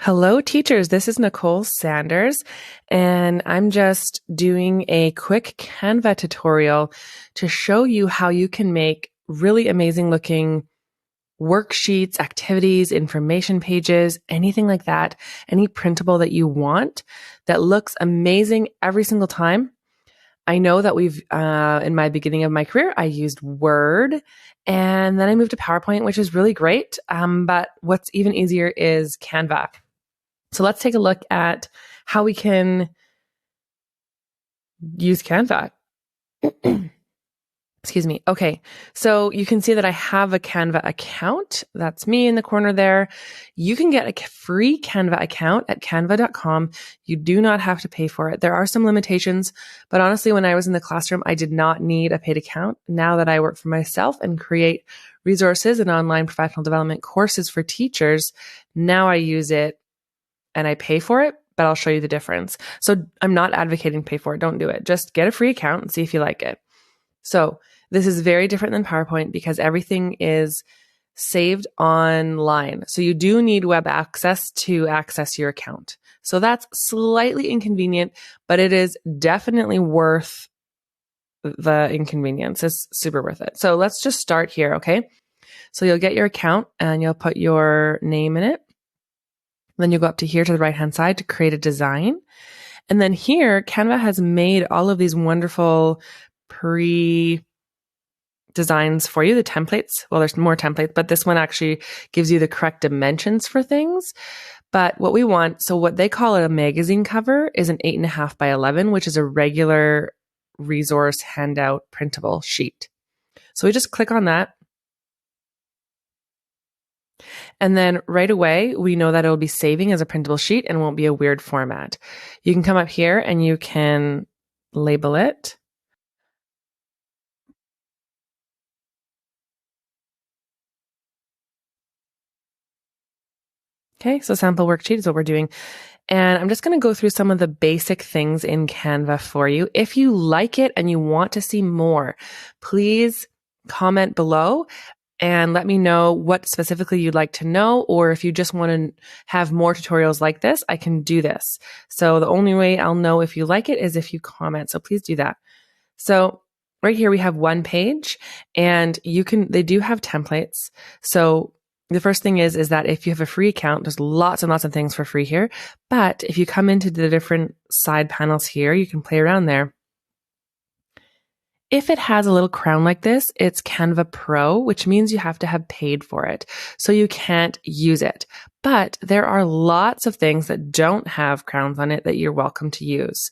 Hello, teachers. This is Nicole Sanders, and I'm just doing a quick Canva tutorial to show you how you can make really amazing looking worksheets, activities, information pages, anything like that, any printable that you want that looks amazing every single time. I know that in my beginning of my career, I used Word and then I moved to PowerPoint, which is really great. But what's even easier is Canva. So let's take a look at how we can use Canva. Excuse me. Okay. So you can see that I have a Canva account. That's me in the corner there. You can get a free Canva account at canva.com. You do not have to pay for it. There are some limitations, but honestly, when I was in the classroom, I did not need a paid account. Now that I work for myself and create resources and online professional development courses for teachers, now I use it and I pay for it, but I'll show you the difference. So I'm not advocating pay for it. Don't do it. Just get a free account and see if you like it. So this is very different than PowerPoint because everything is saved online. So you do need web access to access your account. So that's slightly inconvenient, but it is definitely worth the inconvenience. It's super worth it. So let's just start here, okay? So you'll get your account and you'll put your name in it. Then you go up to here to the right-hand side to create a design. And then here, Canva has made all of these wonderful pre-designs for you, the templates. Well, there's more templates, but this one actually gives you the correct dimensions for things. But what we want, so what they call it a magazine cover is an 8.5 by 11, which is a regular resource handout printable sheet. So we just click on that. And then right away, we know that it'll be saving as a printable sheet and won't be a weird format. You can come up here and you can label it. Okay, so sample worksheet is what we're doing. And I'm just going to go through some of the basic things in Canva for you. If you like it and you want to see more, please comment below and let me know what specifically you'd like to know, or if you just want to have more tutorials like this, I can do this. So the only way I'll know if you like it is if you comment. So please do that. So right here we have one page and they do have templates. So the first thing is that if you have a free account, there's lots and lots of things for free here. But if you come into the different side panels here, you can play around there. If it has a little crown like this, it's Canva Pro, which means you have to have paid for it. So you can't use it. But there are lots of things that don't have crowns on it that you're welcome to use.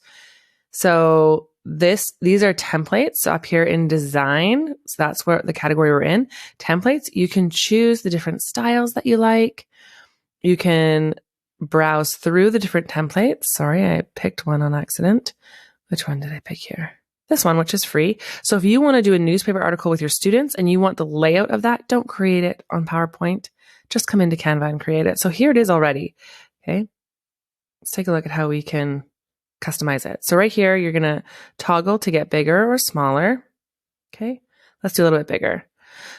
So these are templates. So up here in design, so that's where the category we're in. Templates, you can choose the different styles that you like. You can browse through the different templates. Sorry, I picked one on accident. Which one did I pick here? This one, which is free. So if you want to do a newspaper article with your students and you want the layout of that, don't create it on PowerPoint. Just come into Canva and create it. So here it is already. Okay. Let's take a look at how we can customize it. So right here, you're going to toggle to get bigger or smaller. Okay. Let's do a little bit bigger.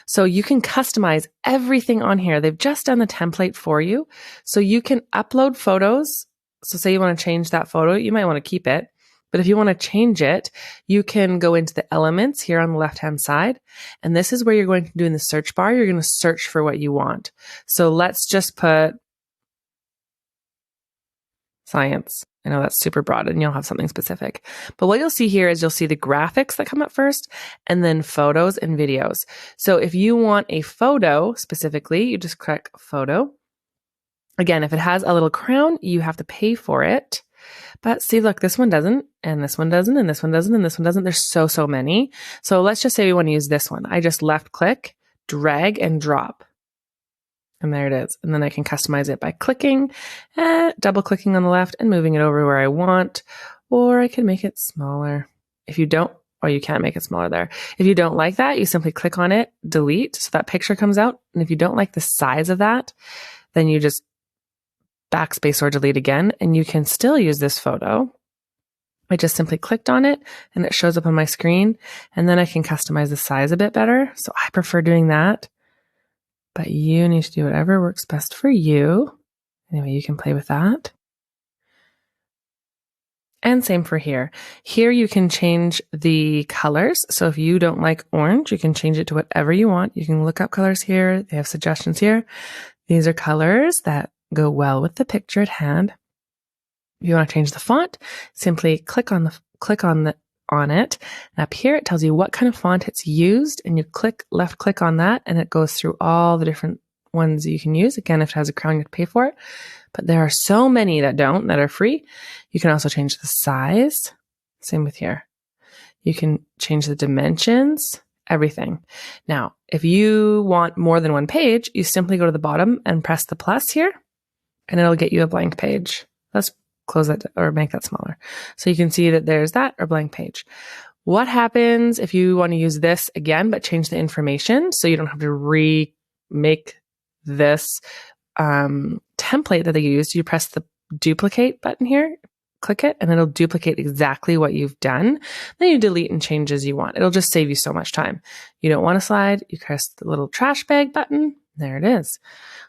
So you can customize everything on here. They've just done the template for you. So you can upload photos. So say you want to change that photo, you might want to keep it. But if you want to change it, you can go into the elements here on the left-hand side. And this is where you're going to do in the search bar. You're going to search for what you want. So let's just put science. I know that's super broad and you'll have something specific. But what you'll see here is you'll see the graphics that come up first and then photos and videos. So if you want a photo specifically, you just click photo. Again, if it has a little crown, you have to pay for it. But see, look, this one doesn't, and this one doesn't, and this one doesn't, and this one doesn't. There's so many. So let's just say we want to use this one. I just left click, drag, and drop. And there it is. And then I can customize it by clicking, double clicking on the left and moving it over where I want. Or I can make it smaller. If you don't, or you can't make it smaller there. If you don't like that, you simply click on it, delete, so that picture comes out. And if you don't like the size of that, then you just backspace or delete again, and you can still use this photo. I just simply clicked on it and it shows up on my screen, and then I can customize the size a bit better. So I prefer doing that, but you need to do whatever works best for you. Anyway, you can play with that. And same for here. Here you can change the colors. So if you don't like orange, you can change it to whatever you want. You can look up colors here. They have suggestions here. These are colors that go well with the picture at hand. If you want to change the font, simply click on it. And up here, it tells you what kind of font it's used, and you left click on that, and it goes through all the different ones you can use. Again, if it has a crown, you have to pay for it. But there are so many that are free. You can also change the size. Same with here. You can change the dimensions, everything. Now, if you want more than one page, you simply go to the bottom and press the plus here, and it'll get you a blank page. Let's close that or make that smaller. So you can see that there's that or blank page. What happens if you want to use this again, but change the information so you don't have to remake this template that they used? You press the duplicate button here, click it, and it'll duplicate exactly what you've done. Then you delete and change as you want. It'll just save you so much time. You don't want a slide, you press the little trash bag button. There it is.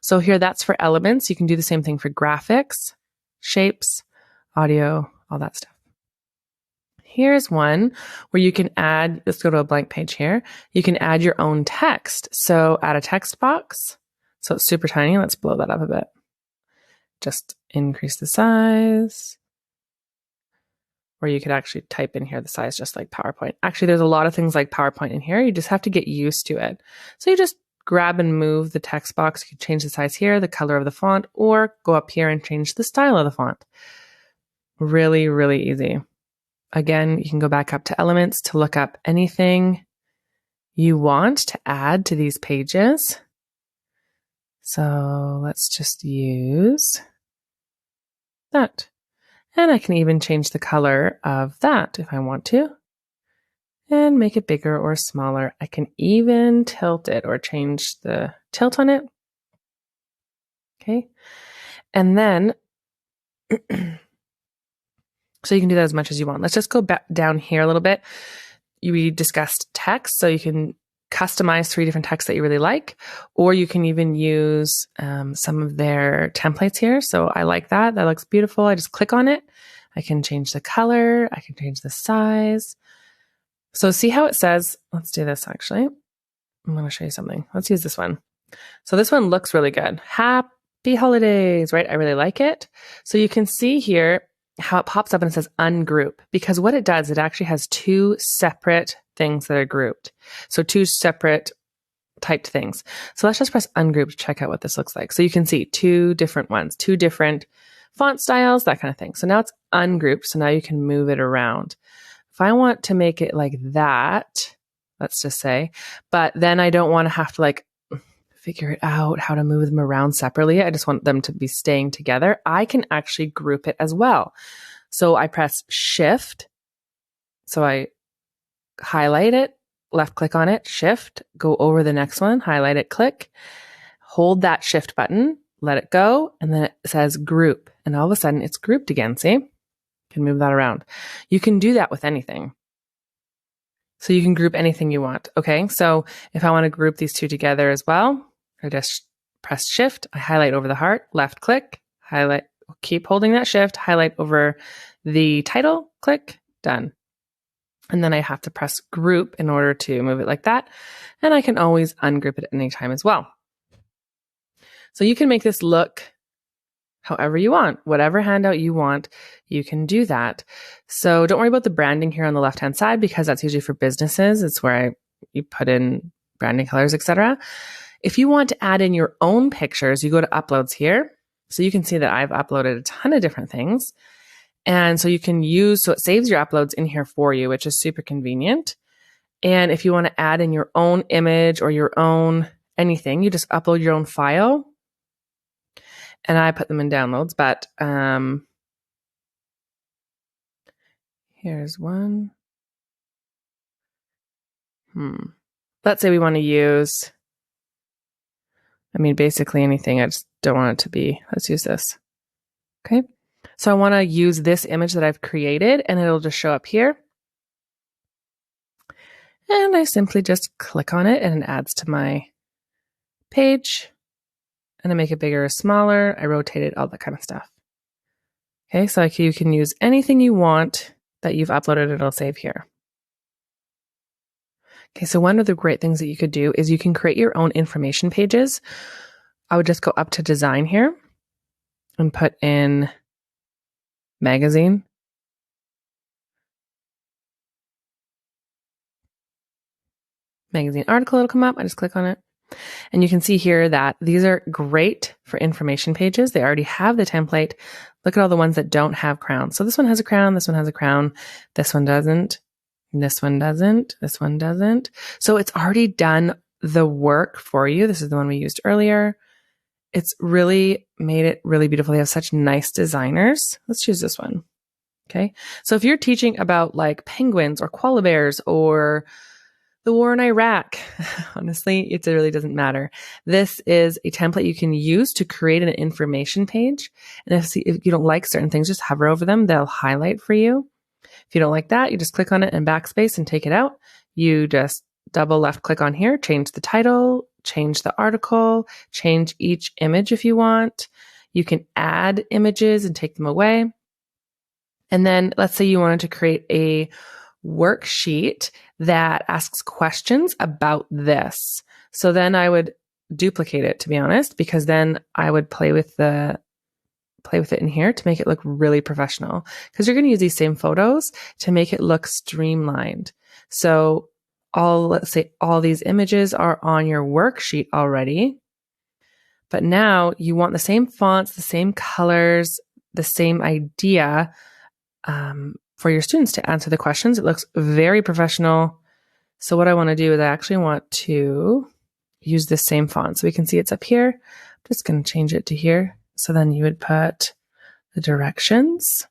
So here, that's for elements. You can do the same thing for graphics, shapes, audio, all that stuff. Here's one where you can add, let's go to a blank page here. You can add your own text. So add a text box. So it's super tiny. Let's blow that up a bit. Just increase the size. Or you could actually type in here the size just like PowerPoint. Actually, there's a lot of things like PowerPoint in here. You just have to get used to it. So you just grab and move the text box. You can change the size here, the color of the font, or go up here and change the style of the font. Really, really easy. Again, you can go back up to elements to look up anything you want to add to these pages. So let's just use that. And I can even change the color of that if I want to, and make it bigger or smaller. I can even tilt it or change the tilt on it. Okay. And then, so you can do that as much as you want. Let's just go back down here a little bit. We discussed text, so you can customize 3 different texts that you really like, or you can even use some of their templates here. So I like that. That looks beautiful. I just click on it. I can change the color. I can change the size. So see how it says, let's do this actually. I'm going to show you something. Let's use this one. So this one looks really good. Happy holidays, right? I really like it. So you can see here how it pops up and it says ungroup, because what it does, it actually has 2 separate things that are grouped. So 2 separate typed things. So let's just press ungroup to check out what this looks like. So you can see 2 different ones, 2 different font styles, that kind of thing. So now it's ungrouped. So now you can move it around. If I want to make it like that, let's just say, but then I don't want to have to like figure it out how to move them around separately. I just want them to be staying together. I can actually group it as well. So I press Shift. So I highlight it, left click on it, Shift, go over the next one, highlight it, click, hold that Shift button, let it go, and then it says group. And all of a sudden it's grouped again. See? You can move that around. You can do that with anything. So you can group anything you want. Okay. So if I want to group these 2 together as well, I just press Shift, I highlight over the heart, left click, highlight, keep holding that Shift, highlight over the title, click, done. And then I have to press group in order to move it like that. And I can always ungroup it at any time as well. So you can make this look however you want, whatever handout you want, you can do that. So don't worry about the branding here on the left-hand side, because that's usually for businesses. It's where you put in branding colors, etc. If you want to add in your own pictures, you go to uploads here. So you can see that I've uploaded a ton of different things. And so you can so it saves your uploads in here for you, which is super convenient. And if you want to add in your own image or your own anything, you just upload your own file. And I put them in downloads, but here's one. Let's say we want to use, basically anything. I just don't want it to be, let's use this. Okay. So I want to use this image that I've created, and it'll just show up here. And I simply just click on it and it adds to my page. and I make it bigger or smaller. I rotate it, all that kind of stuff. Okay, so you can use anything you want that you've uploaded, it'll save here. Okay, so one of the great things that you could do is you can create your own information pages. I would just go up to design here and put in magazine. Magazine article, it'll come up. I just click on it. And you can see here that these are great for information pages. They already have the template. Look at all the ones that don't have crowns. So this one has a crown, this one has a crown, this one doesn't, this one doesn't, this one doesn't. So it's already done the work for you. This is the one we used earlier. It's really made it really beautiful. They have such nice designers. Let's choose this one. Okay. So if you're teaching about like penguins or koala bears or the war in Iraq, honestly, it really doesn't matter. This is a template you can use to create an information page. And if you don't like certain things, just hover over them. They'll highlight for you. If you don't like that, you just click on it and backspace and take it out. You just double left click on here, change the title, change the article, change each image if you want. You can add images and take them away. And then let's say you wanted to create a worksheet that asks questions about this. So then I would duplicate it, to be honest, because then I would play with it in here to make it look really professional, because you're going to use these same photos to make it look streamlined. So let's say all these images are on your worksheet already, but now you want the same fonts, the same colors, the same idea, for your students to answer the questions. It looks very professional. So what I want to do is I actually want to use this same font. So we can see it's up here. I'm just going to change it to here. So then you would put the directions,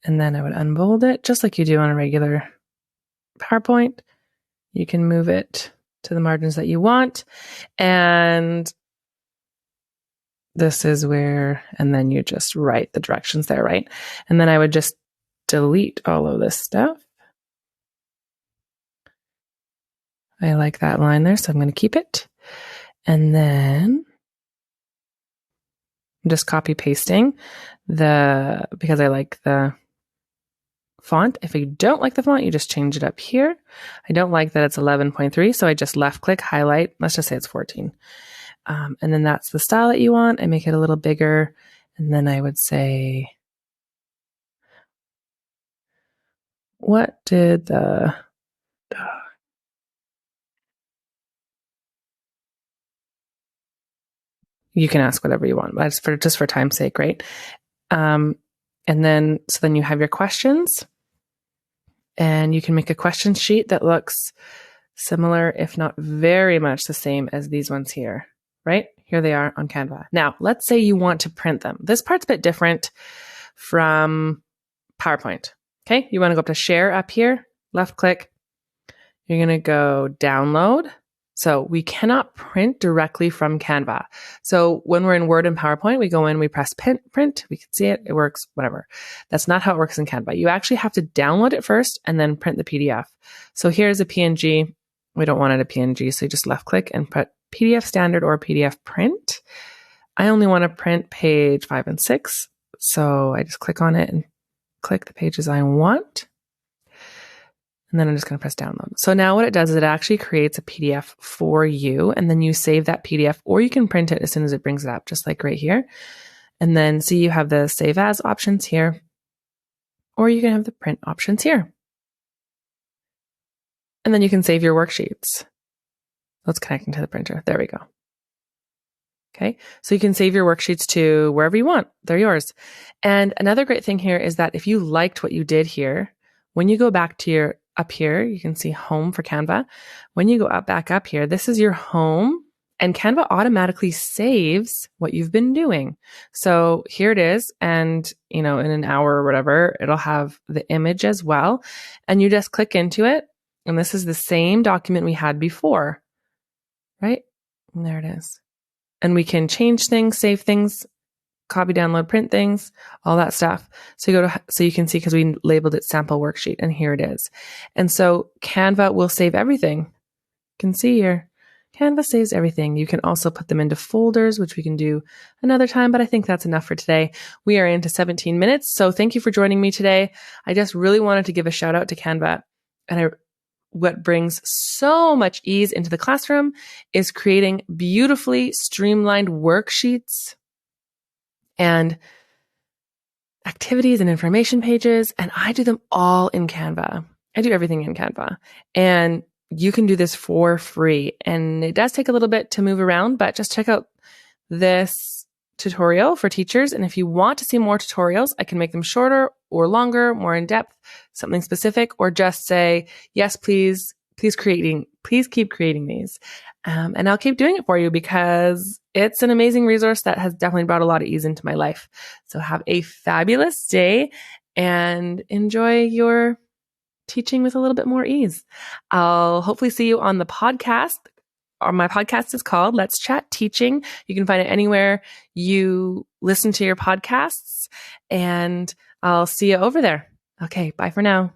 and then I would unbold it just like you do on a regular PowerPoint. You can move it to the margins that you want. And this is where, and then you just write the directions there, right? And then I would just delete all of this stuff. I like that line there, so I'm going to keep it. And then I'm just copy pasting because I like the font. If you don't like the font, you just change it up here. I don't like that it's 11.3, so I just left click, highlight. Let's just say it's 14. And then that's the style that you want. I make it a little bigger. And then I would say, what did you can ask whatever you want, but just for time's sake, right? And then you have your questions, and you can make a question sheet that looks similar, if not very much the same as these ones here, right? Here they are on Canva. Now, let's say you want to print them. This part's a bit different from PowerPoint. Okay, you want to go up to share up here, left click. You're going to go download. So we cannot print directly from Canva. So when we're in Word and PowerPoint, we go in, we press print, we can see it, it works, whatever. That's not how it works in Canva. You actually have to download it first and then print the PDF. So here's a PNG. We don't want it a PNG, so you just left click and put PDF standard or PDF print. I only want to print page 5 and 6. So I just click on it and click the pages I want. And then I'm just going to press download. So now what it does is it actually creates a PDF for you, and then you save that PDF, or you can print it as soon as it brings it up, just like right here. And then see, you have the save as options here, or you can have the print options here. And then you can save your worksheets. Let's connect into the printer. There we go. Okay, so you can save your worksheets to wherever you want. They're yours. And another great thing here is that if you liked what you did here, when you go back to up here, you can see home for Canva. When you go back up here, this is your home, and Canva automatically saves what you've been doing. So here it is. And, in an hour or whatever, it'll have the image as well. And you just click into it. And this is the same document we had before, right? And there it is. And we can change things, save things, copy, download, print things, all that stuff. So you can see, because we labeled it sample worksheet, and here it is. And so Canva will save everything. You can see here, Canva saves everything. You can also put them into folders, which we can do another time, but I think that's enough for today. We are into 17 minutes. So thank you for joining me today. I just really wanted to give a shout out to Canva. And what brings so much ease into the classroom is creating beautifully streamlined worksheets and activities and information pages. And I do them all in Canva. I do everything in Canva. And you can do this for free. And it does take a little bit to move around, but just check out this tutorial for teachers. And if you want to see more tutorials, I can make them shorter or longer, more in depth, something specific, or just say, yes, please keep creating these. And I'll keep doing it for you because it's an amazing resource that has definitely brought a lot of ease into my life. So have a fabulous day and enjoy your teaching with a little bit more ease. I'll hopefully see you on the podcast. My podcast is called Let's Chat Teaching. You can find it anywhere you listen to your podcasts, and I'll see you over there. Okay, bye for now.